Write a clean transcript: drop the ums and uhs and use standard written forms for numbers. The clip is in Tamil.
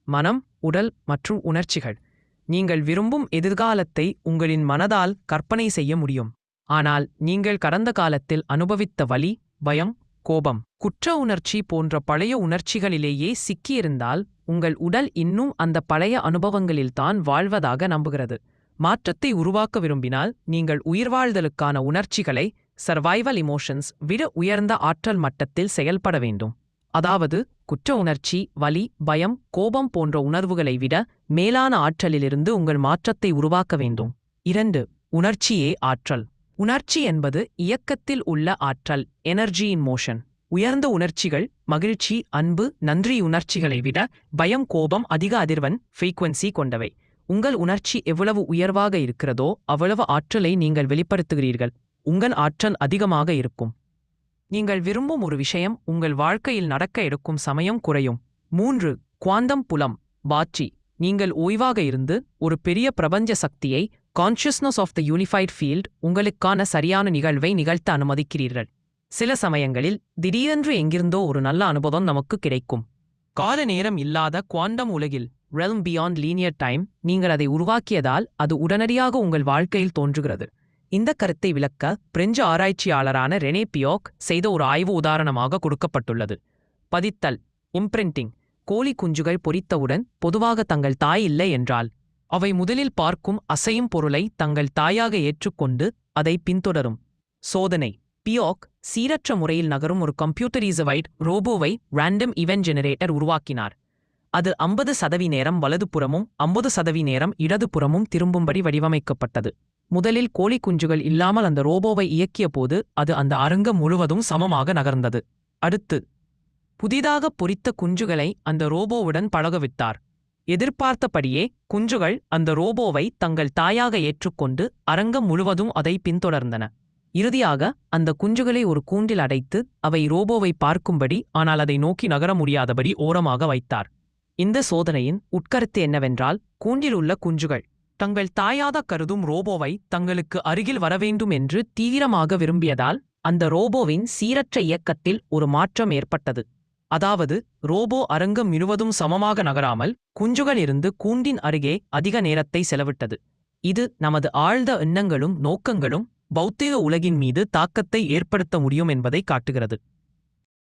மனம், உடல் மற்றும் உணர்ச்சிகள். நீங்கள் விரும்பும் எதிர்காலத்தை உங்களின் மனதால் கற்பனை செய்ய முடியும். ஆனால் நீங்கள் கடந்த காலத்தில் அனுபவித்த வலி, பயம், கோபம், குற்ற உணர்ச்சி போன்ற பழைய உணர்ச்சிகளிலேயே சிக்கியிருந்தால் உங்கள் உடல் இன்னும் அந்த பழைய அனுபவங்களில்தான் வாழ்வதாக நம்புகிறது. மாற்றத்தை உருவாக்க விரும்பினால் நீங்கள் உயிர்வாழ்தலுக்கான உணர்ச்சிகளை சர்வைவல் இமோஷன்ஸ் விட உயர்ந்த ஆற்றல் மட்டத்தில் செயல்பட வேண்டும். அதாவது குற்ற உணர்ச்சி, வலி, பயம், கோபம் போன்ற உணர்வுகளை விட மேலான ஆற்றலிலிருந்து உங்கள் மாற்றத்தை உருவாக்க வேண்டும். 2. உணர்ச்சியே ஆற்றல். உணர்ச்சி என்பது இயக்கத்தில் உள்ள ஆற்றல், எனர்ஜி இன் மோஷன். உயர்ந்த உணர்ச்சிகள் மகிழ்ச்சி, அன்பு, நன்றி உணர்ச்சிகளை விட பயம், கோபம் அதிக அதிர்வெண் ஃப்ரீக்வன்சி கொண்டவை. உங்கள் உணர்ச்சி எவ்வளவு உயர்வாக இருக்கிறதோ அவ்வளவு ஆற்றலை நீங்கள் வெளிப்படுத்துகிறீர்கள். உங்கள் ஆற்றல் அதிகமாக இருக்கும். நீங்கள் விரும்பும் ஒரு விஷயம் உங்கள் வாழ்க்கையில் நடக்க எடுக்கும் சமயம் குறையும். 3. குவாண்டம் புலம், பாட்சி. நீங்கள் ஓய்வாக இருந்து ஒரு பெரிய பிரபஞ்ச சக்தியை, consciousness of the unified field, உங்களுக்கான சரியான நிகழ்வை நிகழ்த்த அனுமதிக்கிறீர்கள். சில சமயங்களில் திடீரென்று எங்கிருந்தோ ஒரு நல்ல அனுபவம் நமக்கு கிடைக்கும். கால நேரம் இல்லாத குவாண்டம் உலகில், realm beyond linear time, நீங்கள் அதை உருவாக்கியதால் அது உடனடியாக உங்கள் வாழ்க்கையில் தோன்றுகிறது. இந்த கருத்தை விளக்க பிரெஞ்சு ஆராய்ச்சியாளரான ரெனே பியோக் செய்த ஒரு ஆய்வு உதாரணமாக கொடுக்கப்பட்டுள்ளது. பதித்தல், இம்ப்ரிண்டிங். கோழி குஞ்சுகள் பொரித்தவுடன் பொதுவாக தங்கள் தாய் இல்லை என்றால் அவை முதலில் பார்க்கும் அசையும் பொருளை தங்கள் தாயாக ஏற்றுக்கொண்டு அதை பின்தொடரும். சோதனை. பியோக் சீரற்ற முறையில் நகரும் ஒரு கம்ப்யூட்டரைஸ்டு ரோபோவை ரேண்டம் இவென்ட் ஜெனரேட்டர் உருவாக்கினார். அது 50% வலதுபுறமும் 50% இடதுபுறமும் திரும்பும்படி வடிவமைக்கப்பட்டது. முதலில் கோழி குஞ்சுகள் இல்லாமல் அந்த ரோபோவை இயக்கிய போது அது அந்த அரங்கம் முழுவதும் சமமாக நகர்ந்தது. அடுத்து புதிதாக பொரித்த குஞ்சுகளை அந்த ரோபோவுடன் பழகவிட்டார். எதிர்பார்த்தபடியே குஞ்சுகள் அந்த ரோபோவை தங்கள் தாயாக ஏற்றுக்கொண்டு அரங்கம் முழுவதும் அதை பின்தொடர்ந்தன. இறுதியாக அந்த குஞ்சுகளை ஒரு கூண்டில் அடைத்து அவை ரோபோவை பார்க்கும்படி, ஆனால் அதை நோக்கி நகர முடியாதபடி ஓரமாக வைத்தார். இந்த சோதனையின் உட்கருத்து என்னவென்றால், கூண்டில் உள்ள குஞ்சுகள் தங்கள் தாயாக கருதும் ரோபோவை தங்களுக்கு அருகில் வரவேண்டும் என்று தீவிரமாக விரும்பியதால் அந்த ரோபோவின் சீரற்ற இயக்கத்தில் ஒரு மாற்றம் ஏற்பட்டது. அதாவது ரோபோ அரங்கம் முழுவதும் சமமாக நகராமல் குஞ்சுகள் இருந்து கூண்டின் அருகே அதிக நேரத்தை செலவிட்டது. இது நமது ஆழ்ந்த எண்ணங்களும் நோக்கங்களும் பௌத்திக உலகின் மீது தாக்கத்தை ஏற்படுத்த முடியும் என்பதை காட்டுகிறது.